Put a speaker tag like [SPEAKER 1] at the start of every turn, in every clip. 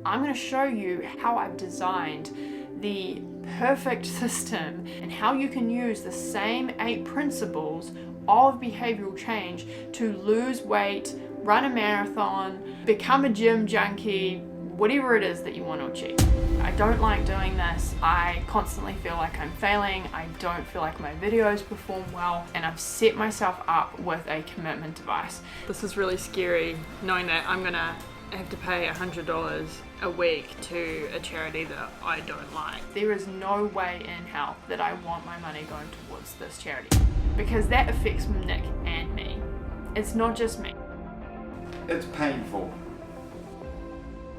[SPEAKER 1] I'm going to show you how I've designed the perfect system and how you can use the same 8 principles of behavioral change to lose weight, run a marathon, become a gym junkie, whatever it is that you want to achieve. I don't like doing this. I constantly feel like I'm failing. I don't feel like my videos perform well, and I've set myself up with a commitment device. This is really scary, knowing that I'm gonna have to pay $100 a week to a charity that I don't like. There is no way in hell that I want my money going towards this charity, because that affects Nick and me. It's not just me.
[SPEAKER 2] It's painful.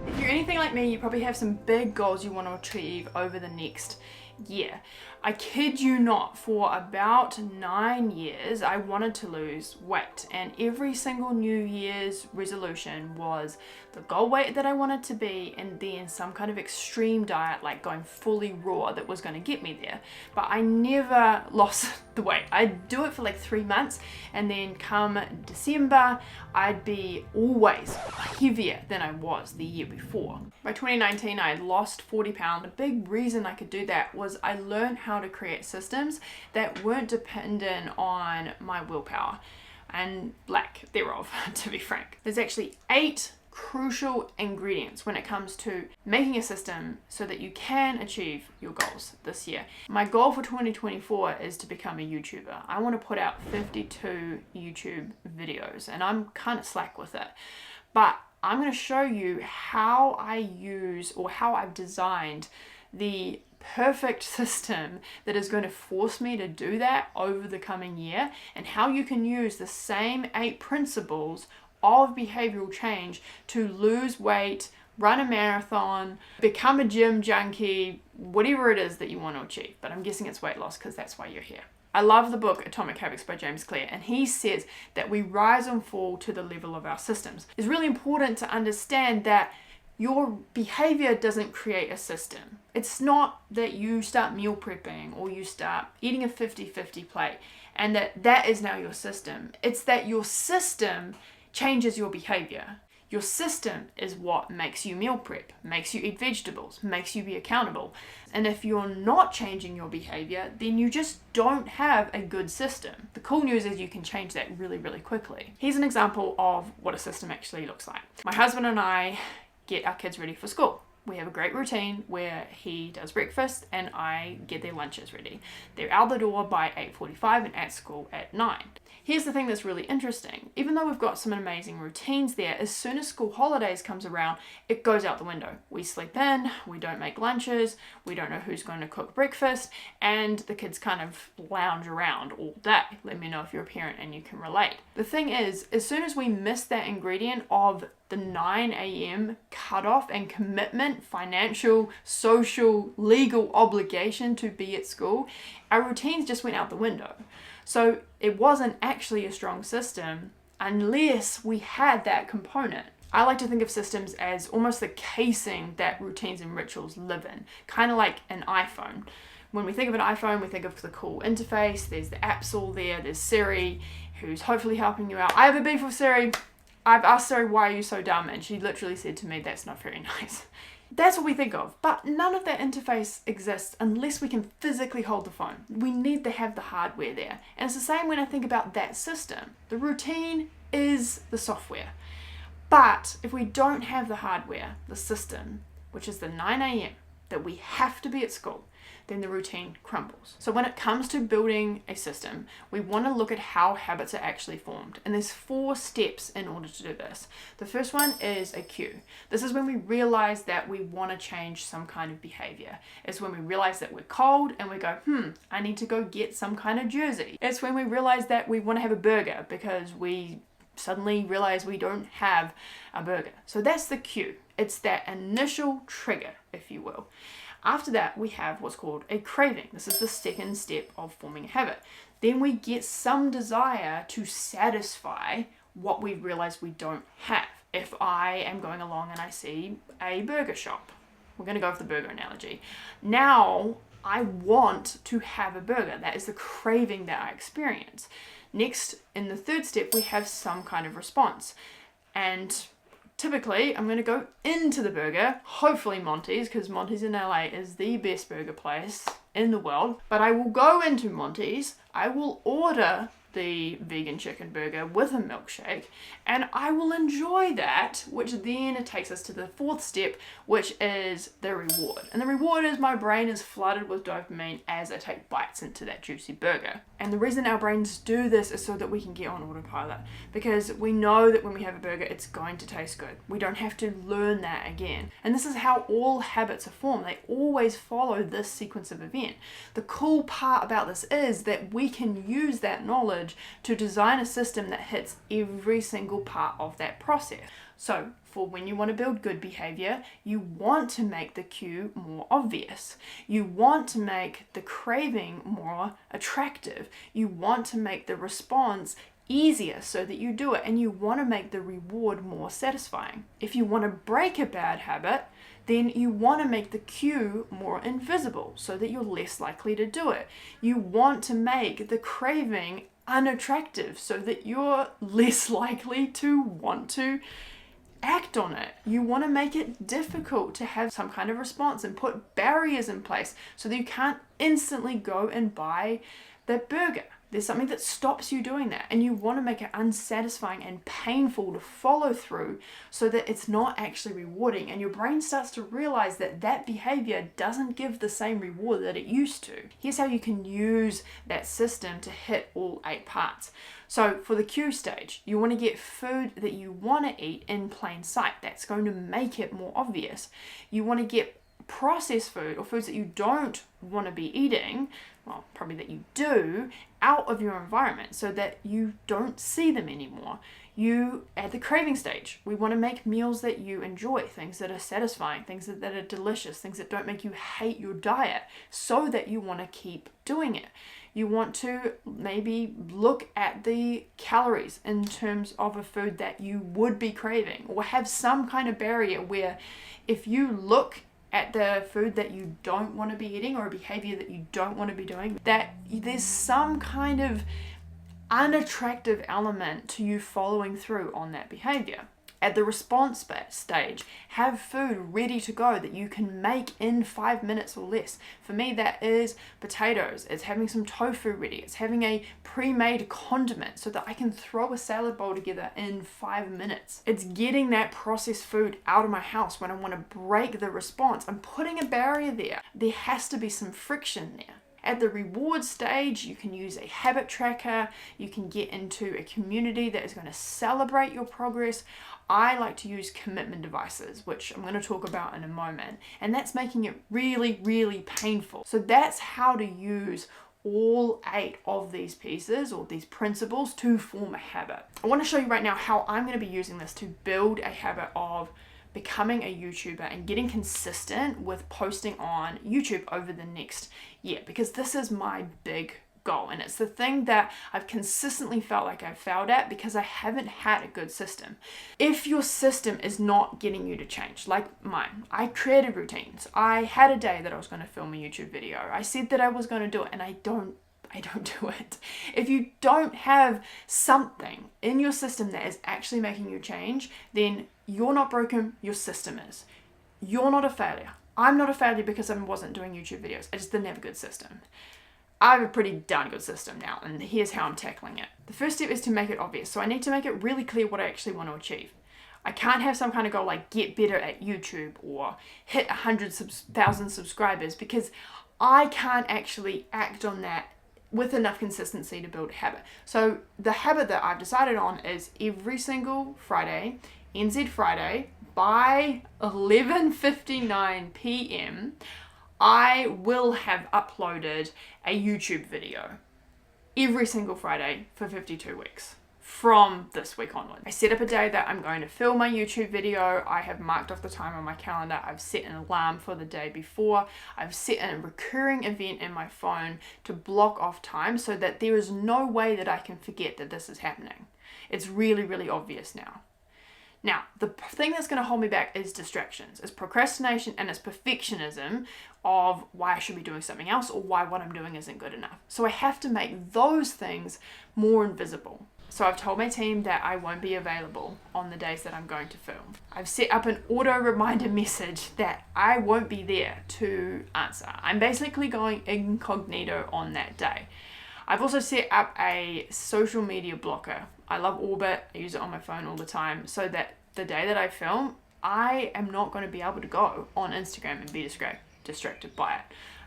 [SPEAKER 1] If you're anything like me, you probably have some big goals you want to achieve over the next year. I kid you not, for about 9 years I wanted to lose weight, and every single New Year's resolution was the goal weight that I wanted to be, and then some kind of extreme diet like going fully raw that was going to get me there. But I never lost the weight. I'd do it for like 3 months, and then come December I'd be always heavier than I was the year before. By 2019 I had lost 40 pounds. A big reason I could do that was I learned how to create systems that weren't dependent on my willpower and lack thereof, to be frank. There's actually 8 crucial ingredients when it comes to making a system so that you can achieve your goals this year. My goal for 2024 is to become a YouTuber. I want to put out 52 YouTube videos, and I'm kind of slack with it. But I'm going to show you how I use, or how I've designed, the perfect system that is going to force me to do that over the coming year, and how you can use the same 8 principles of behavioral change to lose weight, run a marathon, become a gym junkie, whatever it is that you want to achieve. But I'm guessing it's weight loss, because that's why you're here. I love the book Atomic Habits by James Clear, and he says that we rise and fall to the level of our systems. It's really important to understand that your behavior doesn't create a system. It's not that you start meal prepping or you start eating a 50-50 plate and that is now your system. It's that your system changes your behavior. Your system is what makes you meal prep, makes you eat vegetables, makes you be accountable. And if you're not changing your behavior, then you just don't have a good system. The cool news is you can change that really, really quickly. Here's an example of what a system actually looks like. My husband and I get our kids ready for school. We have a great routine where he does breakfast and I get their lunches ready. They're out the door by 8:45 and at school at 9. Here's the thing that's really interesting. Even though we've got some amazing routines there, as soon as school holidays comes around, it goes out the window. We sleep in, we don't make lunches, we don't know who's going to cook breakfast, and the kids kind of lounge around all day. Let me know if you're a parent and you can relate. The thing is, as soon as we miss that ingredient of the 9 a.m. cutoff and commitment, financial, social, legal obligation to be at school, our routines just went out the window. So it wasn't actually a strong system unless we had that component. I like to think of systems as almost the casing that routines and rituals live in, kind of like an iPhone. When we think of an iPhone, we think of the cool interface, there's the apps all there, there's Siri, who's hopefully helping you out. I have a beef with Siri. I've asked Siri, why are you so dumb? And she literally said to me, that's not very nice. That's what we think of, but none of that interface exists unless we can physically hold the phone. We need to have the hardware there. And it's the same when I think about that system. The routine is the software. But if we don't have the hardware, the system, which is the 9 a.m. that we have to be at school, then the routine crumbles. So when it comes to building a system, we want to look at how habits are actually formed. And there's 4 steps in order to do this. The first one is a cue. This is when we realize that we want to change some kind of behavior. It's when we realize that we're cold and we go, I need to go get some kind of jersey. It's when we realize that we want to have a burger because we suddenly realize we don't have a burger. So that's the cue. It's that initial trigger, if you will. After that, we have what's called a craving. This is the second step of forming a habit. Then we get some desire to satisfy what we realize we don't have. If I am going along and I see a burger shop, we're going to go with the burger analogy. Now I want to have a burger. That is the craving that I experience. Next, in the third step, we have some kind of response. And typically I'm going to go into the burger, hopefully Monty's, because Monty's in LA is the best burger place in the world. But I will go into Monty's, I will order the vegan chicken burger with a milkshake, and I will enjoy that, which then takes us to the fourth step, which is the reward. And the reward is my brain is flooded with dopamine as I take bites into that juicy burger. And the reason our brains do this is so that we can get on autopilot, because we know that when we have a burger, it's going to taste good. We don't have to learn that again. And this is how all habits are formed. They always follow this sequence of event. The cool part about this is that we can use that knowledge to design a system that hits every single part of that process. So for when you want to build good behavior, you want to make the cue more obvious. You want to make the craving more attractive. You want to make the response easier so that you do it, and you want to make the reward more satisfying. If you want to break a bad habit, then you want to make the cue more invisible so that you're less likely to do it. You want to make the craving unattractive so that you're less likely to want to act on it. You want to make it difficult to have some kind of response and put barriers in place so that you can't instantly go and buy that burger. There's something that stops you doing that, and you want to make it unsatisfying and painful to follow through so that it's not actually rewarding, and your brain starts to realize that that behavior doesn't give the same reward that it used to. Here's how you can use that system to hit all 8 parts. So for the cue stage, you want to get food that you want to eat in plain sight. That's going to make it more obvious. You want to get processed food or foods that you don't want to be eating, well, probably that you do, out of your environment so that you don't see them anymore. You, at the craving stage, we want to make meals that you enjoy, things that are satisfying, things that are delicious, things that don't make you hate your diet so that you want to keep doing it. You want to maybe look at the calories in terms of a food that you would be craving, or have some kind of barrier where if you look at the food that you don't want to be eating or a behavior that you don't want to be doing, that there's some kind of unattractive element to you following through on that behavior. At the response stage, have food ready to go that you can make in 5 minutes or less. For me, that is potatoes. It's having some tofu ready. It's having a pre-made condiment so that I can throw a salad bowl together in 5 minutes. It's getting that processed food out of my house when I want to break the response. I'm putting a barrier there. There has to be some friction there. At the reward stage, you can use a habit tracker. You can get into a community that is going to celebrate your progress. I like to use commitment devices, which I'm going to talk about in a moment, and that's making it really, really painful. So that's how to use all 8 of these pieces or these principles to form a habit. I want to show you right now how I'm going to be using this to build a habit of becoming a YouTuber and getting consistent with posting on YouTube over the next year, because this is my big goal, and it's the thing that I've consistently felt like I've failed at because I haven't had a good system. If your system is not getting you to change, like mine, I created routines. I had a day that I was going to film a YouTube video. I said that I was going to do it, and I don't do it. If you don't have something in your system that is actually making you change, then you're not broken, your system is. You're not a failure. I'm not a failure because I wasn't doing YouTube videos. I just didn't have a good system. I have a pretty darn good system now, and here's how I'm tackling it. The first step is to make it obvious. So I need to make it really clear what I actually want to achieve. I can't have some kind of goal like get better at YouTube or hit 100,000 subscribers, because I can't actually act on that with enough consistency to build a habit. So the habit that I've decided on is every single Friday, NZ Friday, by 11:59 p.m, I will have uploaded a YouTube video every single Friday for 52 weeks from this week onward. I set up a day that I'm going to film my YouTube video. I have marked off the time on my calendar. I've set an alarm for the day before. I've set a recurring event in my phone to block off time so that there is no way that I can forget that this is happening. It's really, really obvious now. Now, the thing that's going to hold me back is distractions. It's procrastination and it's perfectionism of why I should be doing something else or why what I'm doing isn't good enough. So I have to make those things more invisible. So I've told my team that I won't be available on the days that I'm going to film. I've set up an auto reminder message that I won't be there to answer. I'm basically going incognito on that day. I've also set up a social media blocker. I love Orbit, I use it on my phone all the time, so that the day that I film, I am not going to be able to go on Instagram and be distracted by it.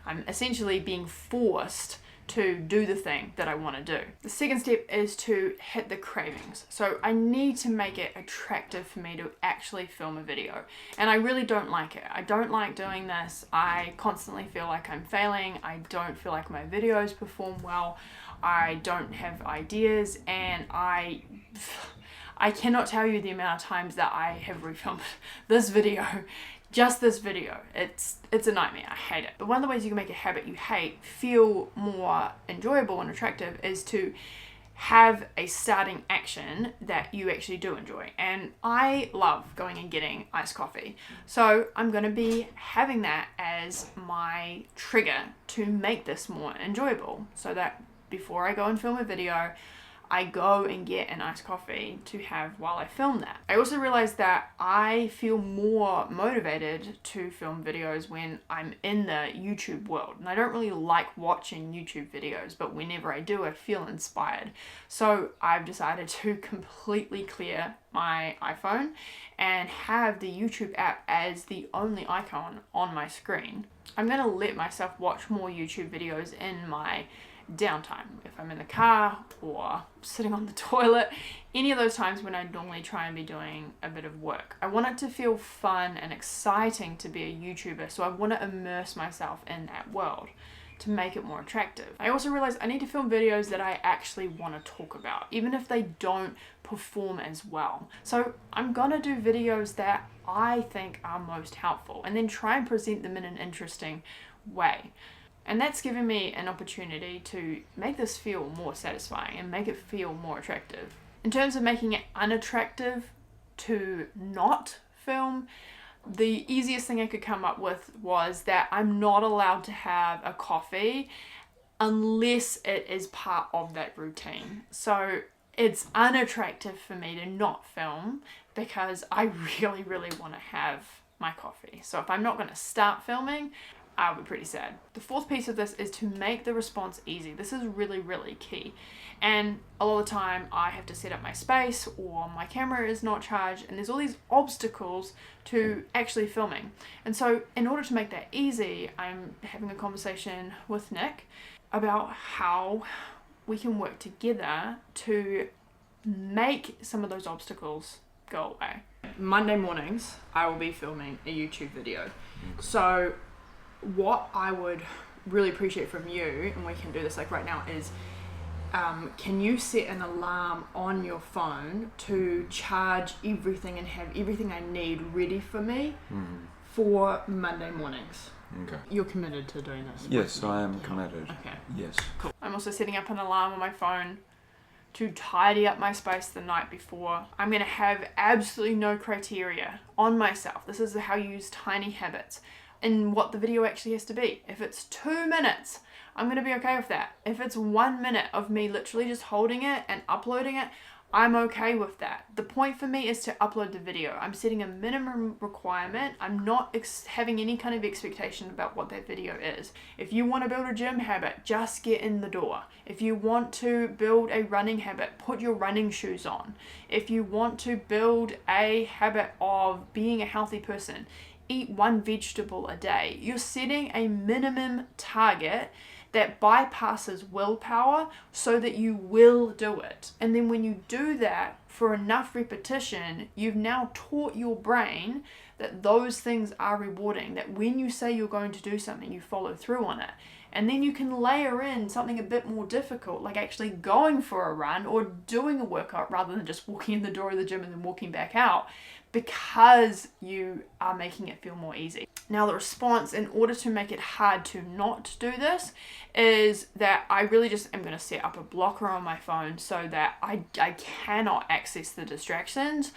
[SPEAKER 1] I'm essentially being forced to do the thing that I want to do. The second step is to hit the cravings. So I need to make it attractive for me to actually film a video. And I really don't like it. I don't like doing this. I constantly feel like I'm failing. I don't feel like my videos perform well. I don't have ideas, and I cannot tell you the amount of times that I have refilmed this video. Just this video. It's a nightmare. I hate it. But one of the ways you can make a habit you hate feel more enjoyable and attractive is to have a starting action that you actually do enjoy. And I love going and getting iced coffee. So I'm going to be having that as my trigger to make this more enjoyable, so that before I go and film a video, I go and get an iced coffee to have while I film that. I also realized that I feel more motivated to film videos when I'm in the YouTube world. And I don't really like watching YouTube videos, but whenever I do, I feel inspired. So I've decided to completely clear my iPhone and have the YouTube app as the only icon on my screen. I'm gonna let myself watch more YouTube videos in my downtime, if I'm in the car or sitting on the toilet, any of those times when I normally try and be doing a bit of work. I want it to feel fun and exciting to be a YouTuber, so I want to immerse myself in that world to make it more attractive. I also realized I need to film videos that I actually want to talk about, even if they don't perform as well. So I'm gonna do videos that I think are most helpful and then try and present them in an interesting way. And that's given me an opportunity to make this feel more satisfying and make it feel more attractive. In terms of making it unattractive to not film, the easiest thing I could come up with was that I'm not allowed to have a coffee unless it is part of that routine. So it's unattractive for me to not film because I really, really want to have my coffee. So if I'm not going to start filming, I'll be pretty sad. The fourth piece of this is to make the response easy. This is really, really key. And a lot of the time I have to set up my space or my camera is not charged and there's all these obstacles to actually filming. And so in order to make that easy, I'm having a conversation with Nick about how we can work together to make some of those obstacles go away. Monday mornings, I will be filming a YouTube video. So what I would really appreciate from you, and we can do this like right now, is can you set an alarm on your phone to charge everything and have everything I need ready for me for Monday mornings?
[SPEAKER 2] Okay.
[SPEAKER 1] You're committed to doing this?
[SPEAKER 2] Yes, I am committed.
[SPEAKER 1] Okay.
[SPEAKER 2] Yes.
[SPEAKER 1] Cool. I'm also setting up an alarm on my phone to tidy up my space the night before. I'm going to have absolutely no criteria on myself. This is how you use tiny habits and what the video actually has to be. If it's 2 minutes, I'm going to be okay with that. If it's 1 minute of me literally just holding it and uploading it, I'm okay with that. The point for me is to upload the video. I'm setting a minimum requirement. I'm not having any kind of expectation about what that video is. If you want to build a gym habit, just get in the door. If you want to build a running habit, put your running shoes on. If you want to build a habit of being a healthy person, eat 1 vegetable a day. You're setting a minimum target that bypasses willpower so that you will do it. And then when you do that for enough repetition, you've now taught your brain that those things are rewarding, that when you say you're going to do something, you follow through on it. And then you can layer in something a bit more difficult, like actually going for a run or doing a workout rather than just walking in the door of the gym and then walking back out, because you are making it feel more easy. Now the response, in order to make it hard to not do this, is that I really just am going to set up a blocker on my phone so that I cannot access the distractions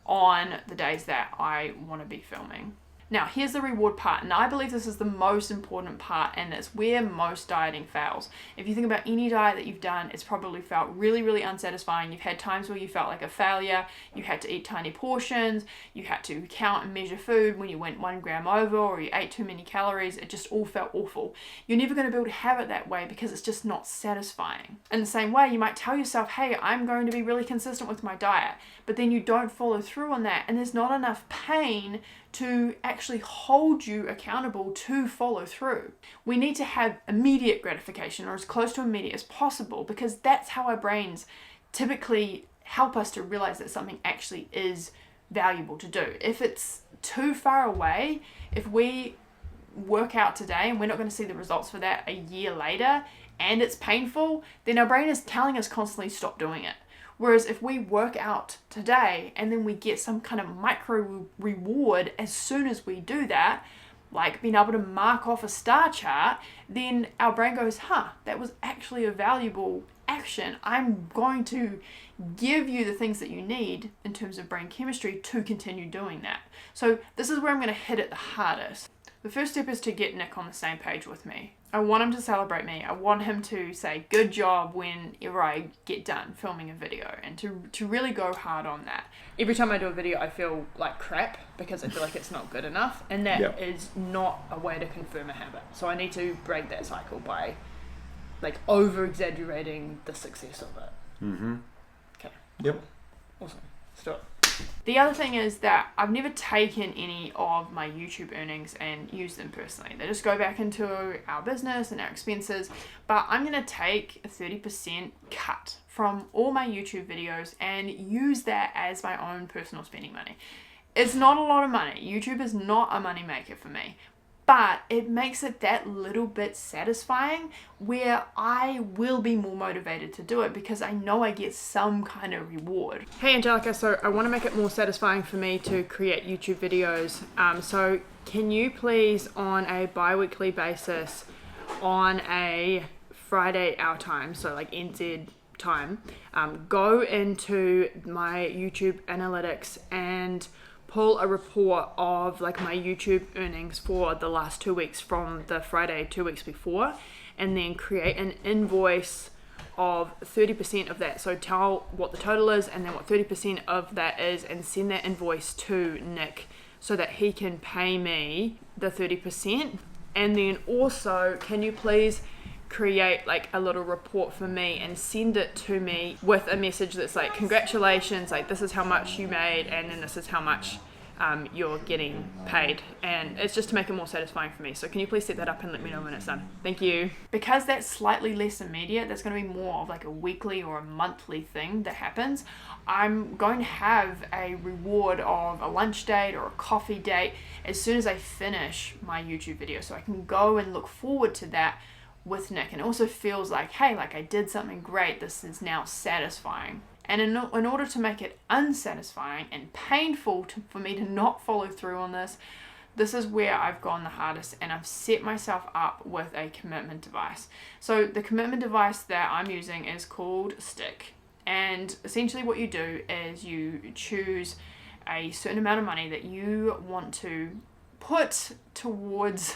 [SPEAKER 1] on the days that I want to be filming. Now, here's the reward part, and I believe this is the most important part, and it's where most dieting fails. If you think about any diet that you've done, it's probably felt really, really unsatisfying. You've had times where you felt like a failure, you had to eat tiny portions, you had to count and measure food when you went 1 gram over, or you ate too many calories. It just all felt awful. You're never going to be able to have it that way because it's just not satisfying. In the same way, you might tell yourself, hey, I'm going to be really consistent with my diet, but then you don't follow through on that, and there's not enough pain to actually hold you accountable to follow through. We need to have immediate gratification, or as close to immediate as possible, because that's how our brains typically help us to realize that something actually is valuable to do. If it's too far away, if we work out today and we're not going to see the results for that a year later and it's painful, then our brain is telling us constantly stop doing it. Whereas if we work out today and then we get some kind of micro reward as soon as we do that, like being able to mark off a star chart, then our brain goes, that was actually a valuable action. I'm going to give you the things that you need in terms of brain chemistry to continue doing that. So this is where I'm going to hit it the hardest. The first step is to get Nick on the same page with me. I want him to celebrate me. I want him to say good job whenever I get done filming a video, and to really go hard on that. Every time I do a video, I feel like crap because I feel like it's not good enough, and that is not a way to confirm a habit. So I need to break that cycle by like over exaggerating the success of it. Okay.
[SPEAKER 2] Yep.
[SPEAKER 1] Awesome. Let's do it. The other thing is that I've never taken any of my YouTube earnings and used them personally. They just go back into our business and our expenses, but I'm going to take a 30% cut from all my YouTube videos and use that as my own personal spending money. It's not a lot of money. YouTube is not a money maker for me, but it makes it that little bit satisfying where I will be more motivated to do it because I know I get some kind of reward. Hey Angelica, so I want to make it more satisfying for me to create YouTube videos. So can you please on a bi-weekly basis on a Friday our time, so like NZ time, go into my YouTube analytics and pull a report of like my YouTube earnings for the last 2 weeks from the Friday 2 weeks before, and then create an invoice of 30% of that. So tell what the total is and then what 30% of that is, and send that invoice to Nick so that he can pay me the 30%. And then also, can you please create like a little report for me and send it to me with a message that's like, congratulations, like this is how much you made, and then this is how much you're getting paid. And it's just to make it more satisfying for me. So can you please set that up and let me know when it's done? Thank you. Because that's slightly less immediate, that's going to be more of like a weekly or a monthly thing that happens. I'm going to have a reward of a lunch date or a coffee date as soon as I finish my YouTube video, so I can go and look forward to that with Nick, and it also feels like, hey, like I did something great, this is now satisfying. And in order to make it unsatisfying and painful for me to not follow through on this, this is where I've gone the hardest, and I've set myself up with a commitment device. So the commitment device that I'm using is called Stick, and essentially what you do is you choose a certain amount of money that you want to put towards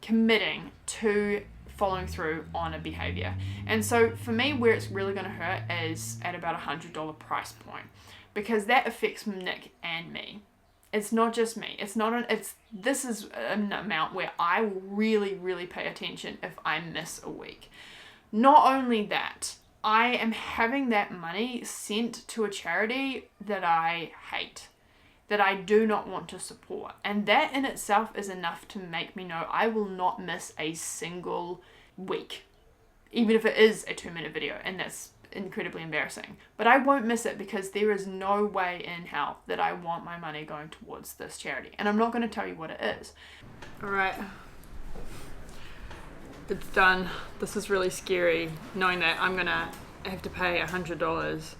[SPEAKER 1] committing to following through on a behavior. And so for me, where it's really going to hurt is at about $100 price point, because that affects Nick and me. It's not just me. This is an amount where I will really, really pay attention if I miss a week. Not only that, I am having that money sent to a charity that I hate, that I do not want to support. And that in itself is enough to make me know I will not miss a single week, even if it is a 2-minute video, and that's incredibly embarrassing. But I won't miss it because there is no way in hell that I want my money going towards this charity. And I'm not going to tell you what it is. All right. It's done. This is really scary, knowing that I'm going to have to pay $100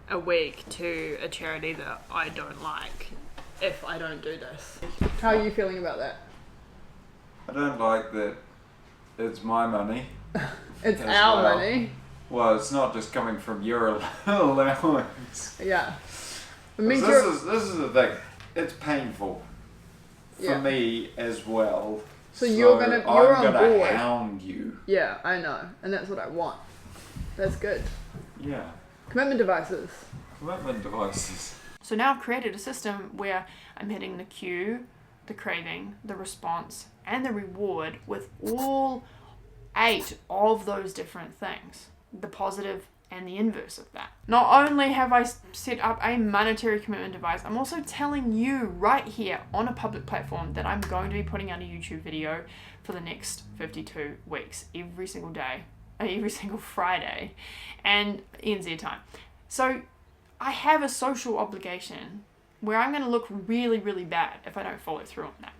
[SPEAKER 1] a week to a charity that I don't like if I don't do this. How are you feeling about that?
[SPEAKER 2] I don't like that it's my money.
[SPEAKER 1] It's our money.
[SPEAKER 2] Well, it's not just coming from your allowance.
[SPEAKER 1] Yeah.
[SPEAKER 2] This is the thing. It's painful. for me as well.
[SPEAKER 3] So you're
[SPEAKER 2] I'm
[SPEAKER 3] on
[SPEAKER 2] gonna
[SPEAKER 3] board.
[SPEAKER 2] hound you.
[SPEAKER 3] Yeah, I know, and that's what I want. That's good.
[SPEAKER 2] Yeah.
[SPEAKER 3] Commitment devices.
[SPEAKER 2] Commitment devices.
[SPEAKER 1] So now I've created a system where I'm hitting the cue, the craving, the response, and the reward with all 8 of those different things. The positive and the inverse of that. Not only have I set up a monetary commitment device, I'm also telling you right here on a public platform that I'm going to be putting out a YouTube video for the next 52 weeks, every single day, every single Friday, and NZ time. So I have a social obligation where I'm going to look really, really bad if I don't follow through on that.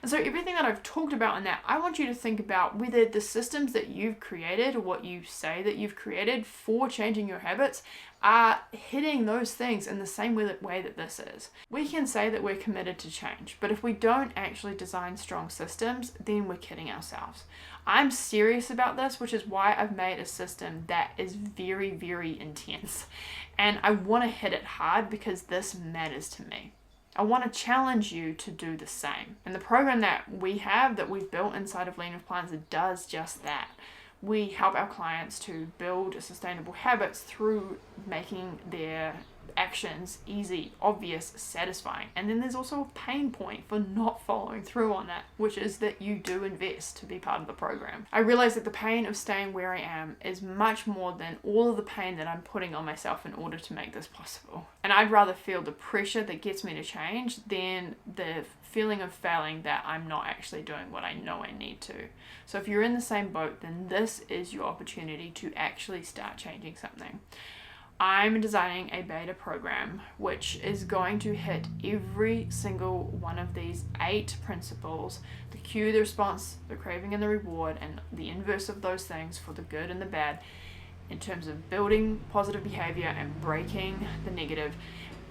[SPEAKER 1] And so everything that I've talked about in that, I want you to think about whether the systems that you've created or what you say that you've created for changing your habits are hitting those things in the same way that this is. We can say that we're committed to change, but if we don't actually design strong systems, then we're kidding ourselves. I'm serious about this, which is why I've made a system that is very, very intense. And I want to hit it hard because this matters to me. I want to challenge you to do the same. And the program that we've built inside of Lean with Plans, it does just that. We help our clients to build sustainable habits through making their actions easy, obvious, satisfying. And then there's also a pain point for not following through on that, which is that you do invest to be part of the program. I realize that the pain of staying where I am is much more than all of the pain that I'm putting on myself in order to make this possible. And I'd rather feel the pressure that gets me to change than the feeling of failing that I'm not actually doing what I know I need to. So if you're in the same boat, then this is your opportunity to actually start changing something. I'm designing a beta program which is going to hit every single one of these 8 principles: the cue, the response, the craving and the reward, and the inverse of those things for the good and the bad, in terms of building positive behavior and breaking the negative.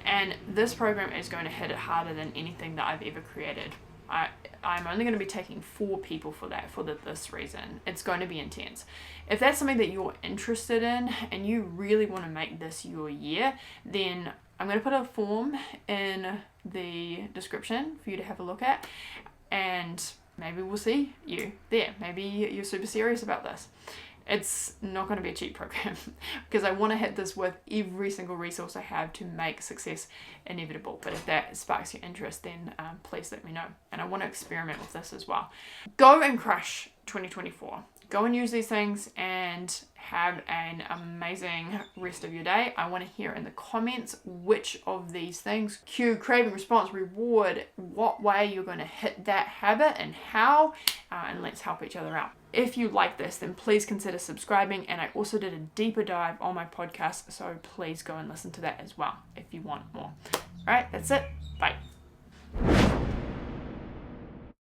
[SPEAKER 1] And this program is going to hit it harder than anything that I've ever created. I'm only going to be taking 4 people for that, for this reason. It's going to be intense. If that's something that you're interested in and you really want to make this your year, then I'm going to put a form in the description for you to have a look at, and maybe we'll see you there. Maybe you're super serious about this. It's not going to be a cheap program because I want to hit this with every single resource I have to make success inevitable. But if that sparks your interest, then please let me know. And I want to experiment with this as well. Go and crush 2024. Go and use these things and have an amazing rest of your day. I want to hear in the comments which of these things, cue, craving, response, reward, what way you're going to hit that habit and how, and let's help each other out. If you like this, then please consider subscribing. And I also did a deeper dive on my podcast, so please go and listen to that as well if you want more. All right, that's it. Bye.